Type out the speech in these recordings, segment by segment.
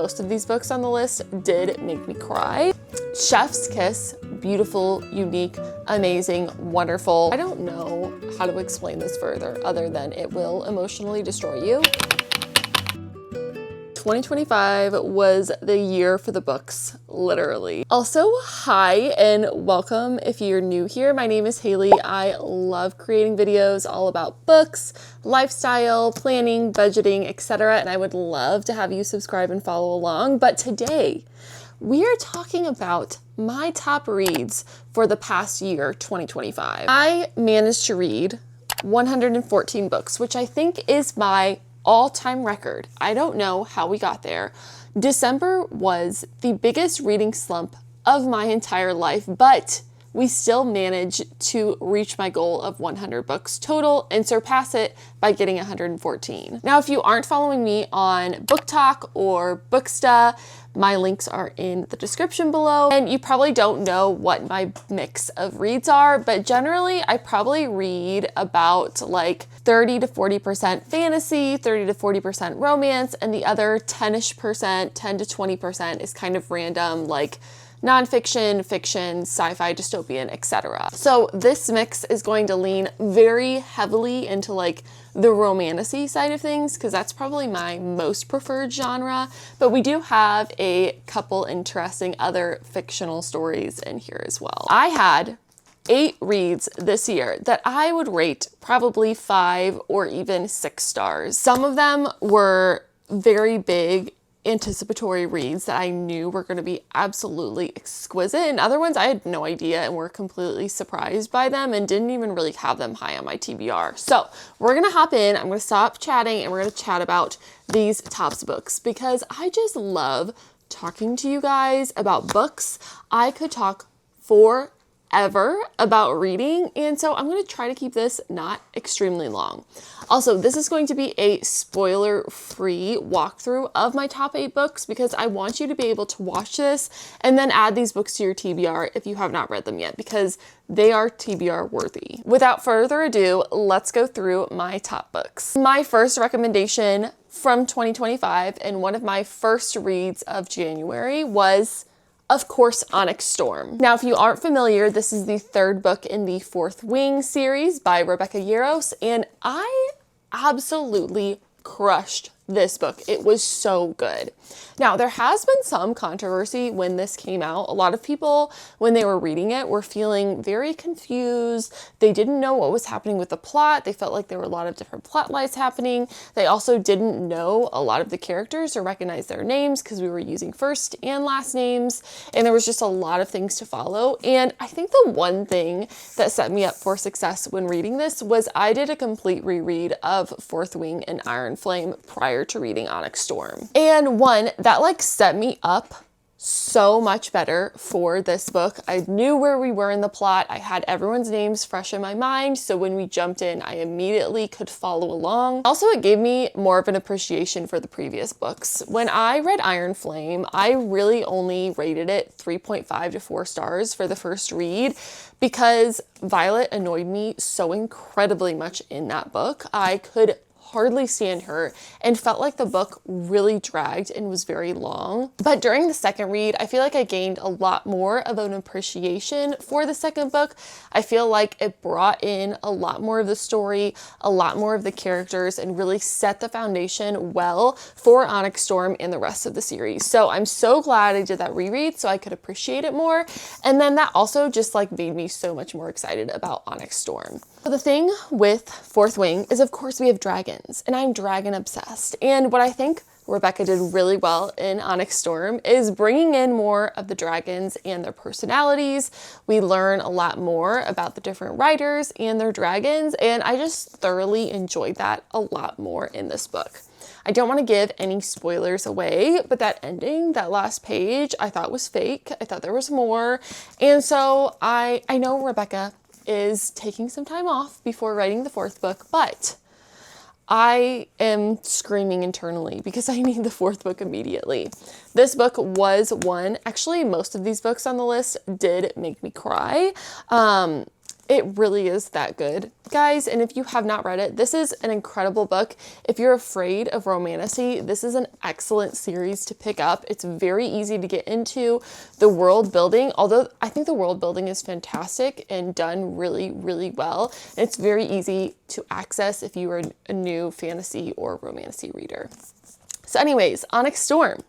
most of these books on the list did make me cry. Chef's Kiss, beautiful, unique, amazing, wonderful. I don't know how to explain this further other than it will emotionally destroy you. 2025 was the year for the books, literally. Also, hi and welcome if you're new here. My name is Haley. I love creating videos all about books, lifestyle, planning, budgeting, etc. And I would love to have you subscribe and follow along. But today, we are talking about my top reads for the past year, 2025. I managed to read 114 books, which I think is my all-time record. I don't know how we got there. December was the biggest reading slump of my entire life, but we still managed to reach my goal of 100 books total and surpass it by getting 114. Now, if you aren't following me on Book Talk or Booksta, my links are in the description below. And you probably don't know what my mix of reads are, but generally I probably read about like 30 to 40% fantasy, 30 to 40% romance, and the other 10-ish%, 10 to 20% is kind of random, like nonfiction, fiction, sci-fi, dystopian, etc. So this mix is going to lean very heavily into like the romantic-y side of things because that's probably my most preferred genre, but we do have a couple interesting other fictional stories in here as well. I had 8 reads this year that I would rate probably 5 or even 6 stars. Some of them were very big anticipatory reads that I knew were going to be absolutely exquisite, and other ones I had no idea and were completely surprised by them and didn't even really have them high on my TBR. So we're gonna hop in, I'm gonna stop chatting and we're gonna chat about these tops books because I just love talking to you guys about books. I could talk forever about reading, and so I'm going to try to keep this not extremely long. Also, this is going to be a spoiler-free walkthrough of my top 8 books because I want you to be able to watch this and then add these books to your TBR if you have not read them yet because they are TBR worthy. Without further ado, let's go through my top books. My first recommendation from 2025 and one of my first reads of January was, of course, Onyx Storm. Now, if you aren't familiar, this is the 3rd book in the Fourth Wing series by Rebecca Yarros, and I absolutely crushed this book. It was so good. Now, there has been some controversy when this came out. A lot of people, when they were reading it, were feeling very confused. They didn't know what was happening with the plot. They felt like there were a lot of different plot lines happening. They also didn't know a lot of the characters or recognize their names because we were using first and last names, and there was just a lot of things to follow. And I think the one thing that set me up for success when reading this was I did a complete reread of Fourth Wing and Iron Flame prior to reading Onyx Storm. And one, that like set me up so much better for this book. I knew where we were in the plot. I had everyone's names fresh in my mind, so when we jumped in, I immediately could follow along. Also, it gave me more of an appreciation for the previous books. When I read Iron Flame, I really only rated it 3.5 to 4 stars for the first read because Violet annoyed me so incredibly much in that book. I could hardly stand her and felt like the book really dragged and was very long. But during the second read, I feel like I gained a lot more of an appreciation for the second book. I feel like it brought in a lot more of the story, a lot more of the characters, and really set the foundation well for Onyx Storm and the rest of the series. So I'm so glad I did that reread so I could appreciate it more. And then that also just like made me so much more excited about Onyx Storm. So the thing with Fourth Wing is, of course, we have dragons, and I'm dragon obsessed. And what I think Rebecca did really well in Onyx Storm is bringing in more of the dragons and their personalities. We learn a lot more about the different writers and their dragons, and I just thoroughly enjoyed that a lot more in this book. I don't want to give any spoilers away, but that ending, that last page, I thought was fake. I thought there was more. And so I know Rebecca is taking some time off before writing the 4th book, but I am screaming internally because I need the 4th book immediately. This book was one, actually most of these books on the list did make me cry. It really is that good, guys. And if you have not read it, this is an incredible book. If you're afraid of romantasy, this is an excellent series to pick up. It's very easy to get into. The world building, although I think the world building is fantastic and done really, really well. And it's very easy to access if you are a new fantasy or romantasy reader. So anyways, Onyx Storm.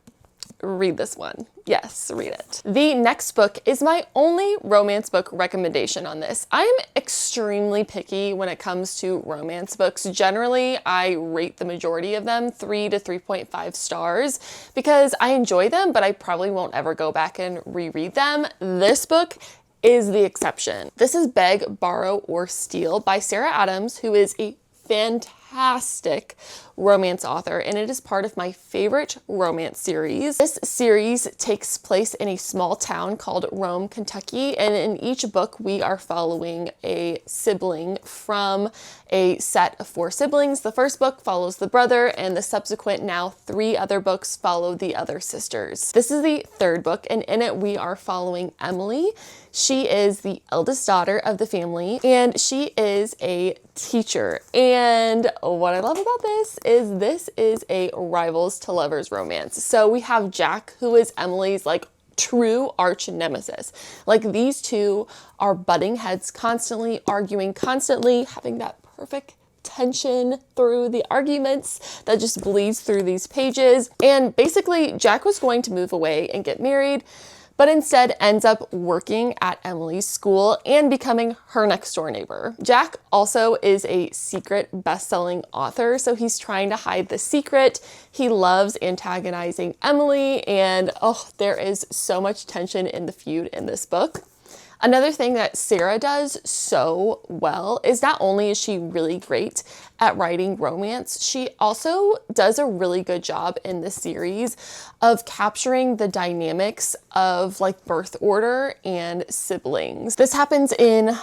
Read this one. Yes, read it. The next book is my only romance book recommendation on this. I am extremely picky when it comes to romance books. Generally, I rate the majority of them 3 to 3.5 stars because I enjoy them, but I probably won't ever go back and reread them. This book is the exception. This is Beg, Borrow, or Steal by Sarah Adams, who is a fantastic romance author, and it is part of my favorite romance series. This series takes place in a small town called Rome, Kentucky, and in each book we are following a sibling from a set of 4 siblings. The first book follows the brother, and the subsequent now 3 other books follow the other sisters. This is the 3rd book, and in it we are following Emily. She is the eldest daughter of the family, and she is a teacher. And what I love about this is a rivals to lovers romance. So we have Jack, who is Emily's like true arch nemesis. Like these two are butting heads constantly, arguing constantly, having that perfect tension through the arguments that just bleeds through these pages. And basically Jack was going to move away and get married, but instead ends up working at Emily's school and becoming her next door neighbor. Jack also is a secret best-selling author, so he's trying to hide the secret. He loves antagonizing Emily, and there is so much tension in the feud in this book. Another thing that Sarah does so well is not only is she really great at writing romance, she also does a really good job in this series of capturing the dynamics of like birth order and siblings. This happens in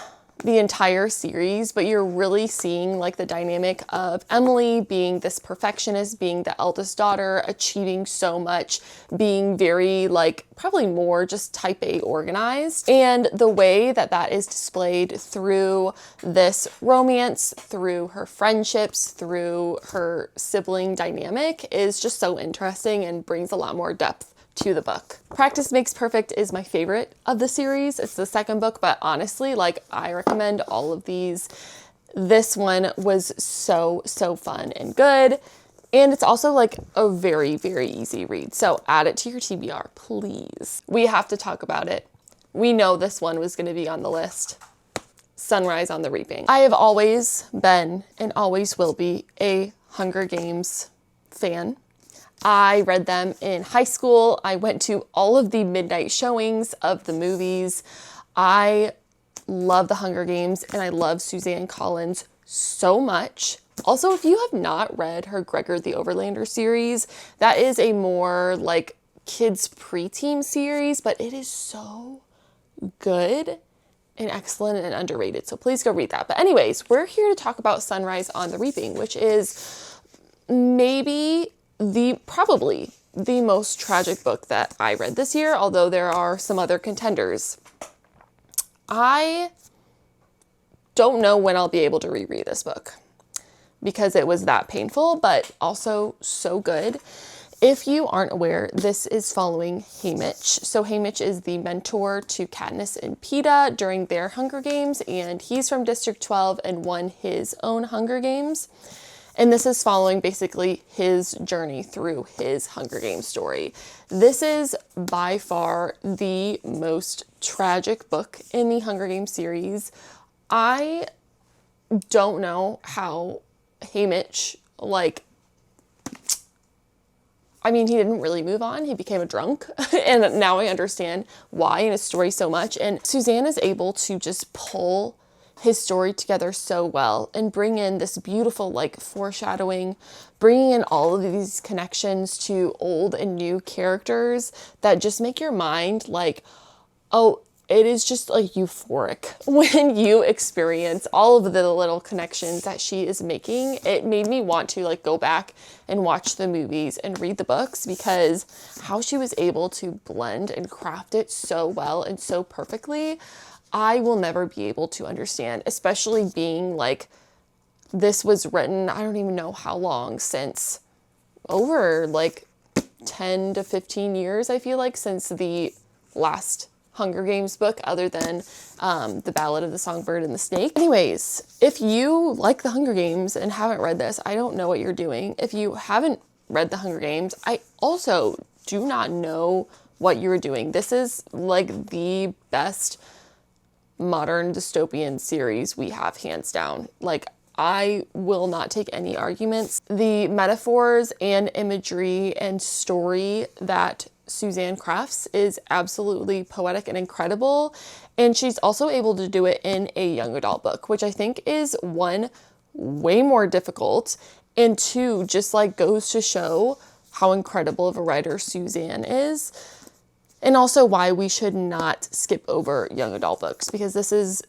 the entire series, but you're really seeing like the dynamic of Emily being this perfectionist, being the eldest daughter, achieving so much, being very like probably more just type A organized. And the way that that is displayed through this romance, through her friendships, through her sibling dynamic is just so interesting and brings a lot more depth to the book. Practice Makes Perfect is my favorite of the series. It's the 2nd book, but honestly, like I recommend all of these. This one was so fun and good. And it's also like a very, very easy read. So add it to your TBR, please. We have to talk about it. We know this one was going to be on the list. Sunrise on the Reaping. I have always been and always will be a Hunger Games fan. I read them in high school. I went to all of the midnight showings of the movies. I love The Hunger Games and I love Suzanne Collins so much. Also, if you have not read her Gregor the Overlander series, that is a more like kids preteen series, but it is so good and excellent and underrated. So please go read that. But anyways, we're here to talk about Sunrise on the Reaping, which is maybe probably the most tragic book that I read this year, although there are some other contenders. I don't know when I'll be able to reread this book because it was that painful, but also so good. If you aren't aware, this is following Haymitch. So Haymitch is the mentor to Katniss and Peeta during their Hunger Games, and he's from District 12 and won his own Hunger Games. And this is following basically his journey through his Hunger Games story. This is by far the most tragic book in the Hunger Games series. I don't know how Haymitch, he didn't really move on. He became a drunk. And now I understand why in his story so much. And Suzanne is able to just pull his story together so well and bring in this beautiful foreshadowing, bringing in all of these connections to old and new characters that just make your mind it is just euphoric when you experience all of the little connections that she is making. It made me want to go back and watch the movies and read the books because how she was able to blend and craft it so well and so perfectly. I will never be able to understand, especially being like, this was written, I don't even know how long, since over like 10 to 15 years, I feel like, since the last Hunger Games book, other than The Ballad of the Songbird and the Snake. Anyways, if you like the Hunger Games and haven't read this, I don't know what you're doing. If you haven't read the Hunger Games, I also do not know what you're doing. This is like the best modern dystopian series we have, hands down. Like, I will not take any arguments. The metaphors and imagery and story that Suzanne crafts is absolutely poetic and incredible. And she's also able to do it in a young adult book, which I think is, one, way more difficult, and two, just like goes to show how incredible of a writer Suzanne is. And also why we should not skip over young adult books, because this is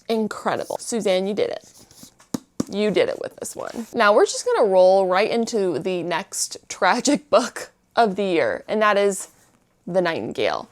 incredible. Suzanne, you did it. You did it with this one. Now we're just gonna roll right into the next tragic book of the year, and that is The Nightingale.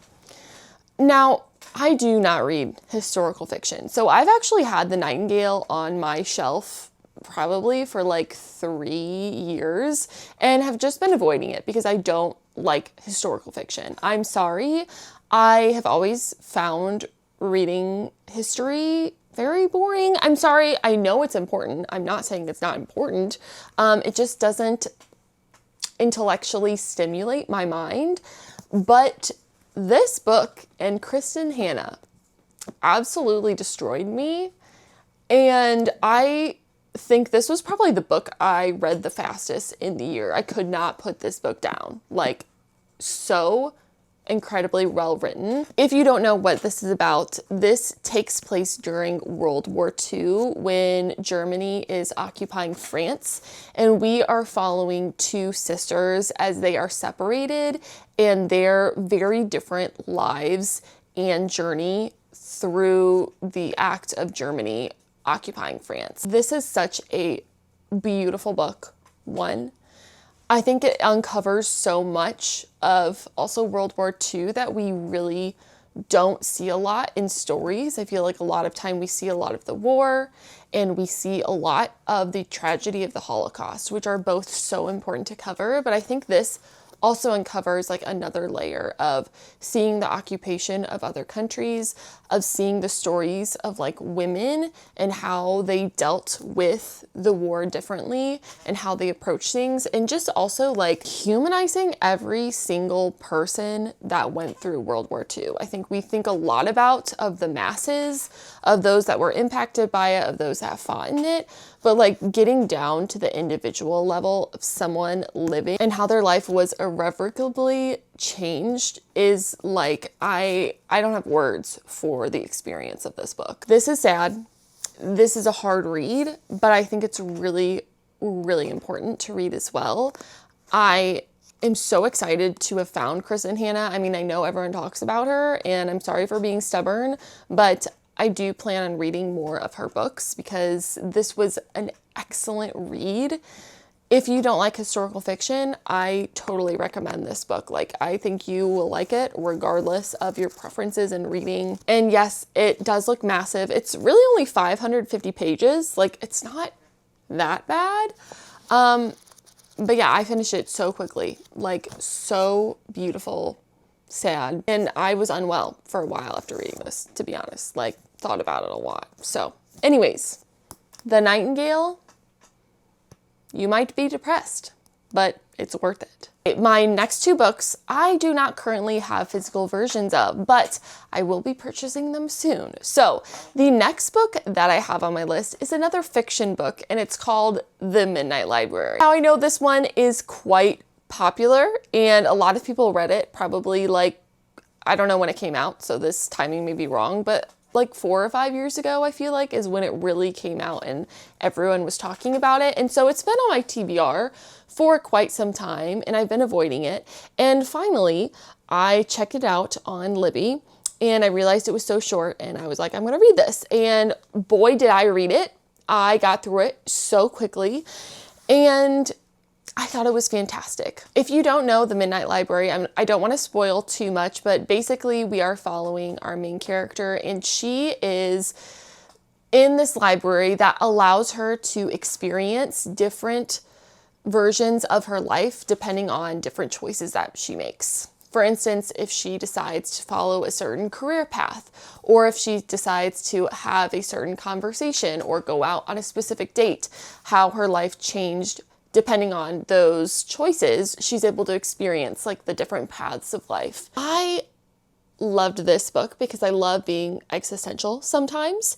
Now, I do not read historical fiction, so I've actually had The Nightingale on my shelf probably for like 3 years and have just been avoiding it because I don't like historical fiction. I'm sorry. I have always found reading history very boring. I'm sorry. I know it's important. I'm not saying it's not important. It just doesn't intellectually stimulate my mind. But this book and Kristin Hannah absolutely destroyed me. And I think this was probably the book I read the fastest in the year. I could not put this book down. Like, so incredibly well written. If you don't know what this is about, this takes place during World War II when Germany is occupying France, and we are following two sisters as they are separated and their very different lives and journey through the act of Germany occupying France. This is such a beautiful book. One, I think it uncovers so much of also World War II that we really don't see a lot in stories. I feel like a lot of time we see a lot of the war and we see a lot of the tragedy of the Holocaust, which are both so important to cover. But I think this also uncovers like another layer of seeing the occupation of other countries, of seeing the stories of like women and how they dealt with the war differently and how they approach things, and just also like humanizing every single person that went through World War II. I think we think a lot about of the masses, of those that were impacted by it, of those that fought in it, but like getting down to the individual level of someone living and how their life was irrevocably changed is like, I don't have words for the experience of this book. This is sad. This is a hard read, but I think it's really, really important to read as well. I am so excited to have found Kristin Hannah. I mean, I know everyone talks about her and I'm sorry for being stubborn, but I do plan on reading more of her books because this was an excellent read. If you don't like historical fiction, I totally recommend this book. Like, I think you will like it regardless of your preferences in reading. And yes, it does look massive. It's really only 550 pages. Like, it's not that bad. But yeah, I finished it so quickly. Like, so beautiful, sad. And I was unwell for a while after reading this, to be honest. Like, thought about it a lot. So anyways, The Nightingale, you might be depressed, but it's worth it. My next two books, I do not currently have physical versions of, but I will be purchasing them soon. So the next book that I have on my list is another fiction book, and it's called The Midnight Library. Now, I know this one is quite popular, and a lot of people read it probably like, I don't know when it came out, so this timing may be wrong, but like 4 or 5 years ago, I feel like, is when it really came out and everyone was talking about it. And so it's been on my TBR for quite some time and I've been avoiding it. And finally, I checked it out on Libby and I realized it was so short and I was like, I'm gonna read this. And boy, did I read it. I got through it so quickly. And I thought it was fantastic. If you don't know the Midnight Library, I don't want to spoil too much, but basically we are following our main character, and she is in this library that allows her to experience different versions of her life depending on different choices that she makes. For instance, if she decides to follow a certain career path, or if she decides to have a certain conversation or go out on a specific date, how her life changed depending on those choices, she's able to experience like the different paths of life. I loved this book because I love being existential sometimes.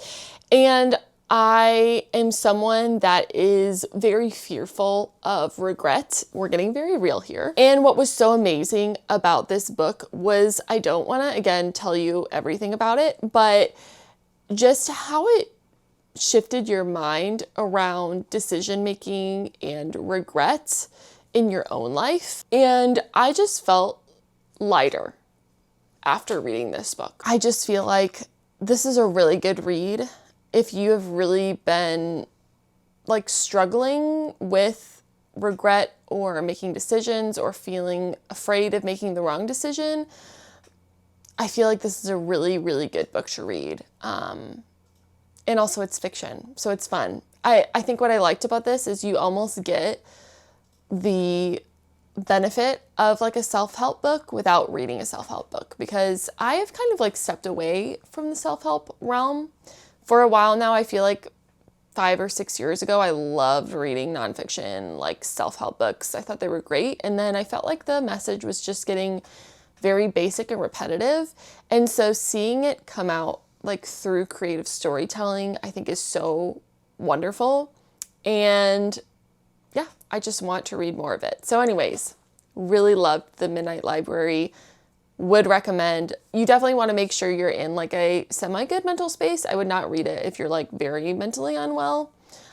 And I am someone that is very fearful of regret. We're getting very real here. And what was so amazing about this book was, I don't want to, again, tell you everything about it, but just how it shifted your mind around decision making and regret in your own life. And I just felt lighter after reading this book. I just feel like this is a really good read if you have really been like struggling with regret or making decisions or feeling afraid of making the wrong decision. I feel like this is a really, really good book to read. And also it's fiction, so it's fun. I think what I liked about this is you almost get the benefit of like a self-help book without reading a self-help book, because I have kind of like stepped away from the self-help realm for a while now. I feel like 5 or 6 years ago, I loved reading nonfiction, like self-help books. I thought they were great. And then I felt like the message was just getting very basic and repetitive. And so seeing it come out like through creative storytelling, I think is so wonderful. And yeah, I just want to read more of it. So anyways, really loved the Midnight Library. Would recommend. You definitely want to make sure you're in like a semi-good mental space. I would not read it if you're like very mentally unwell,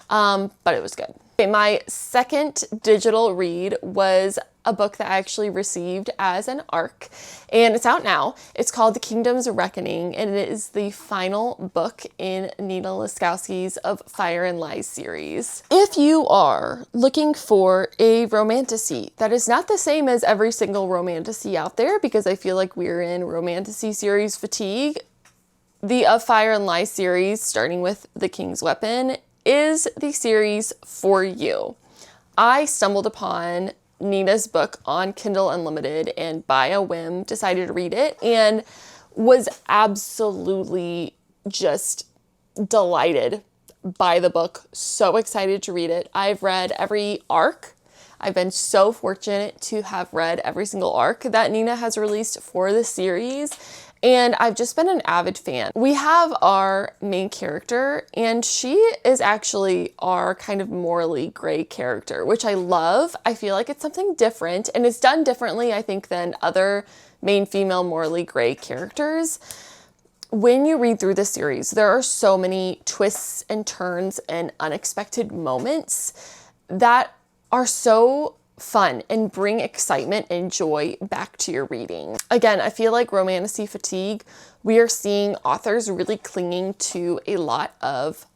but it was good. Okay, my second digital read was a book that I actually received as an ARC, and it's out now. It's called The Kingdom's Reckoning, and it is the final book in Neena Laskowski's Of Fire and Lies series. If you are looking for a romantasy that is not the same as every single romantasy out there, because I feel like we're in romantasy series fatigue, the Of Fire and Lies series, starting with The King's Weapon, is the series for you. I stumbled upon Neena's book on Kindle Unlimited and by a whim decided to read it and was absolutely just delighted by the book. So excited to read it. I've read every arc. I've been so fortunate to have read every single arc that Neena has released for the series, and I've just been an avid fan. We have our main character, and she is actually our kind of morally gray character, which I love. I feel like it's something different, and it's done differently, I think, than other main female morally gray characters. When you read through this series, there are so many twists and turns and unexpected moments that are so fun and bring excitement and joy back to your reading. Again, I feel like romantasy fatigue, we are seeing authors really clinging to a lot of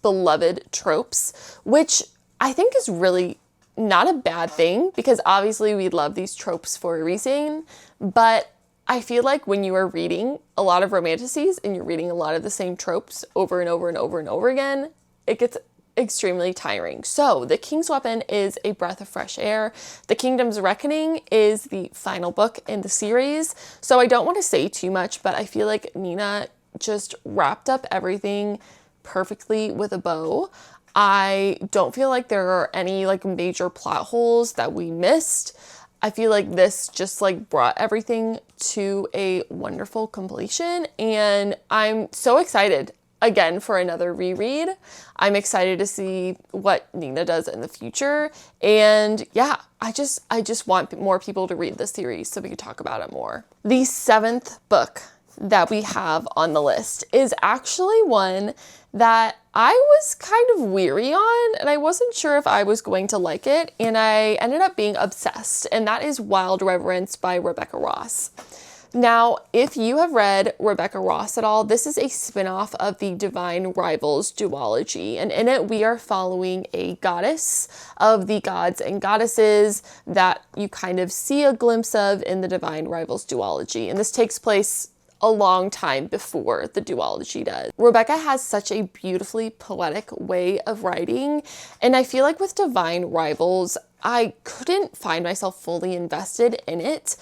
beloved tropes, which I think is really not a bad thing, because obviously we love these tropes for a reason, but I feel like when you are reading a lot of romantasies and you're reading a lot of the same tropes over and over and over and over again, it gets extremely tiring. So The King's Weapon is a breath of fresh air. The Kingdom's Reckoning is the final book in the series. So I don't want to say too much, but I feel like Neena just wrapped up everything perfectly with a bow. I don't feel like there are any like major plot holes that we missed. I feel like this just like brought everything to a wonderful completion, and I'm so excited again for another reread. I'm excited to see what Neena does in the future. And yeah, I just want more people to read this series so we can talk about it more. The 7th book that we have on the list is actually one that I was kind of weary on, and I wasn't sure if I was going to like it, and I ended up being obsessed, and that is Wild Reverence by Rebecca Ross. Now, if you have read Rebecca Ross at all, this is a spin-off of the Divine Rivals duology. And in it, we are following a goddess of the gods and goddesses that you kind of see a glimpse of in the Divine Rivals duology. And this takes place a long time before the duology does. Rebecca has such a beautifully poetic way of writing. And I feel like with Divine Rivals, I couldn't find myself fully invested in it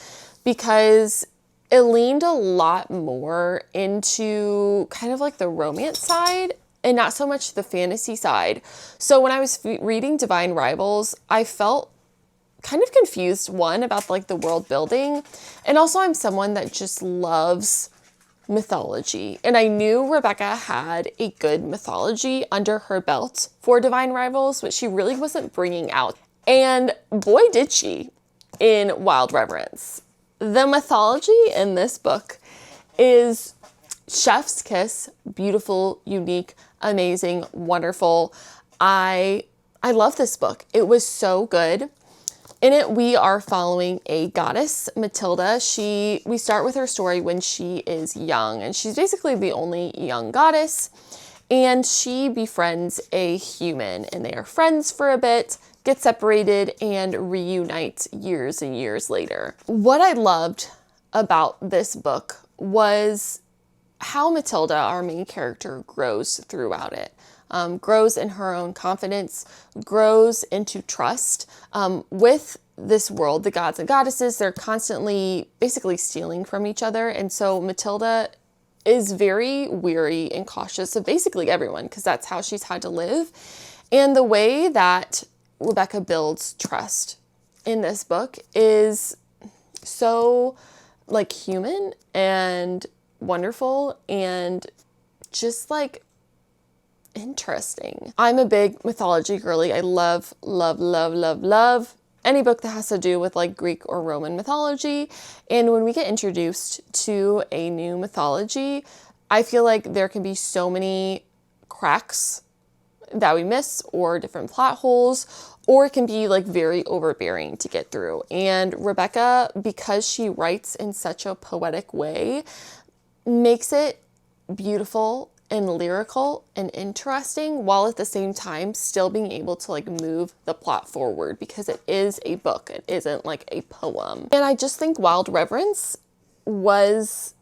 because it leaned a lot more into kind of like the romance side and not so much the fantasy side. So when I was reading Divine Rivals, I felt kind of confused, one, about like the world building, and also I'm someone that just loves mythology. And I knew Rebecca had a good mythology under her belt for Divine Rivals, but she really wasn't bringing out. And boy, did she in Wild Reverence. The mythology in this book is chef's kiss, beautiful, unique, amazing, wonderful. I love this book. It was so good. In it, we are following a goddess, Matilda. We start with her story when she is young, and she's basically the only young goddess, and she befriends a human, and they are friends for a bit, get separated, and reunite years and years later. What I loved about this book was how Matilda, our main character, grows throughout it. Grows in her own confidence, grows into trust with this world. The gods and goddesses, they're constantly basically stealing from each other. And so Matilda is very weary and cautious of basically everyone because that's how she's had to live. And the way that Rebecca builds trust in this book is so like human and wonderful and just like interesting. I'm a big mythology girly. I love, love, love, love, love any book that has to do with like Greek or Roman mythology. And when we get introduced to a new mythology, I feel like there can be so many cracks that we miss or different plot holes, or it can be like very overbearing to get through. And Rebecca, because she writes in such a poetic way, makes it beautiful and lyrical and interesting, while at the same time still being able to like move the plot forward because it is a book. It isn't like a poem. And I just think Wild Reverence was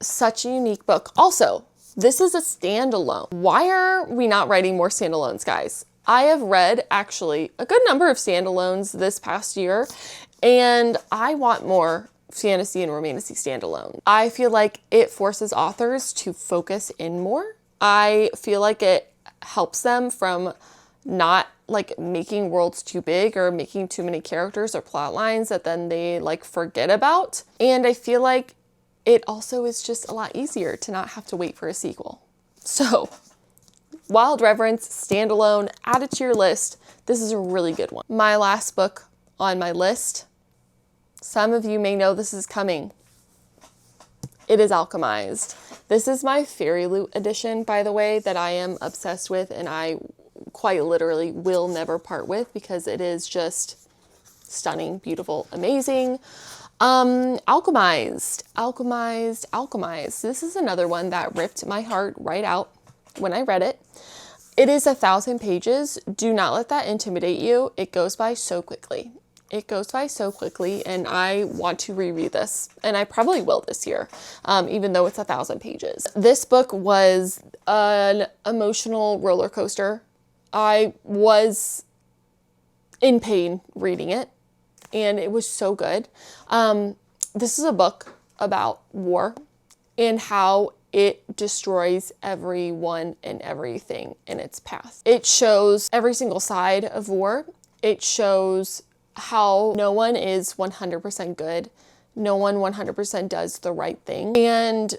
such a unique book. Also, this is a standalone. Why are we not writing more standalones, guys? I have read actually a good number of standalones this past year, and I want more fantasy and romantasy standalone. I feel like it forces authors to focus in more. I feel like it helps them from not like making worlds too big or making too many characters or plot lines that then they like forget about. And I feel like it also is just a lot easier to not have to wait for a sequel. So Wild Reverence standalone, add it to your list. This is a really good one. My last book on my list, some of you may know this is coming. It is Alchemized. This is my Fairy Loot edition, by the way, that I am obsessed with and I quite literally will never part with because it is just stunning, beautiful, amazing. Alchemized. This is another one that ripped my heart right out when I read it. It is 1,000 pages. Do not let that intimidate you. It goes by so quickly. And I want to reread this, and I probably will this year, even though it's 1,000 pages. This book was an emotional roller coaster. I was in pain reading it, and it was so good. This is a book about war and how it destroys everyone and everything in its path. It shows every single side of war. It shows how no one is 100% good. No one 100% does the right thing. And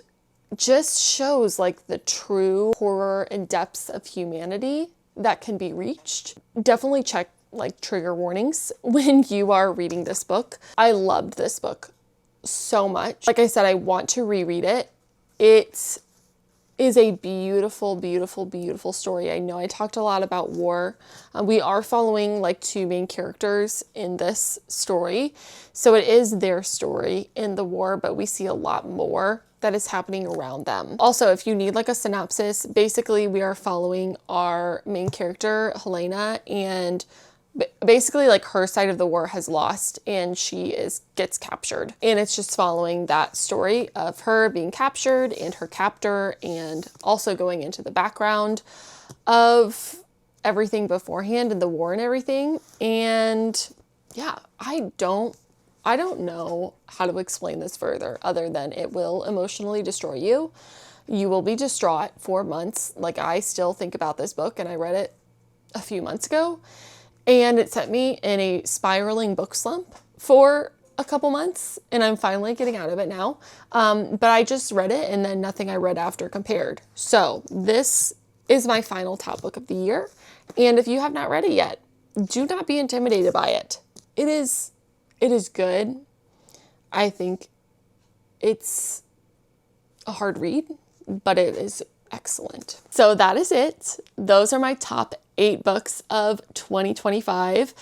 just shows like the true horror and depths of humanity that can be reached. Definitely check like trigger warnings when you are reading this book. I loved this book so much. Like I said, I want to reread it. It is a beautiful, beautiful, beautiful story. I know I talked a lot about war. We are following like two main characters in this story. So it is their story in the war, but we see a lot more that is happening around them. Also, if you need like a synopsis, basically we are following our main character, Helena, and basically like her side of the war has lost and she gets captured, and it's just following that story of her being captured and her captor, and also going into the background of everything beforehand and the war and everything. And yeah, I don't know how to explain this further other than it will emotionally destroy you. You will be distraught for months. Like, I still think about this book, and I read it a few months ago, and it sent me in a spiraling book slump for a couple months, and I'm finally getting out of it now. But I just read it, and then nothing I read after compared. So this is my final top book of the year. And if you have not read it yet, do not be intimidated by it. It is good. I think it's a hard read, but it is excellent. So that is it. Those are my top 8 books of 2025.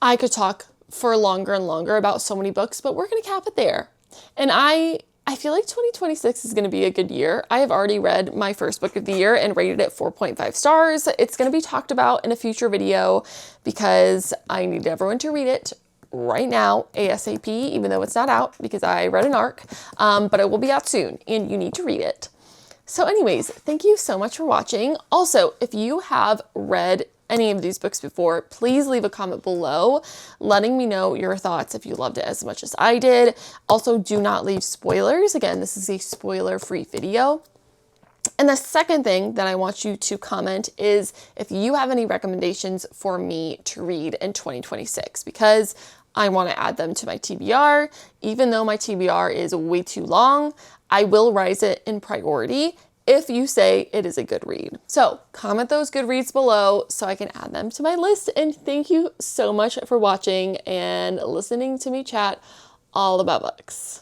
I could talk for longer and longer about so many books, but we're going to cap it there. And I feel like 2026 is going to be a good year. I have already read my first book of the year and rated it 4.5 stars. It's going to be talked about in a future video because I need everyone to read it right now, ASAP, even though it's not out because I read an arc, but it will be out soon and you need to read it. So anyways, thank you so much for watching. Also, if you have read any of these books before, please leave a comment below letting me know your thoughts if you loved it as much as I did. Also, do not leave spoilers. Again, this is a spoiler-free video. And the second thing that I want you to comment is if you have any recommendations for me to read in 2026, because I want to add them to my TBR. Even though my TBR is way too long, I will rise it in priority if you say it is a good read. So comment those good reads below so I can add them to my list. And thank you so much for watching and listening to me chat all about books.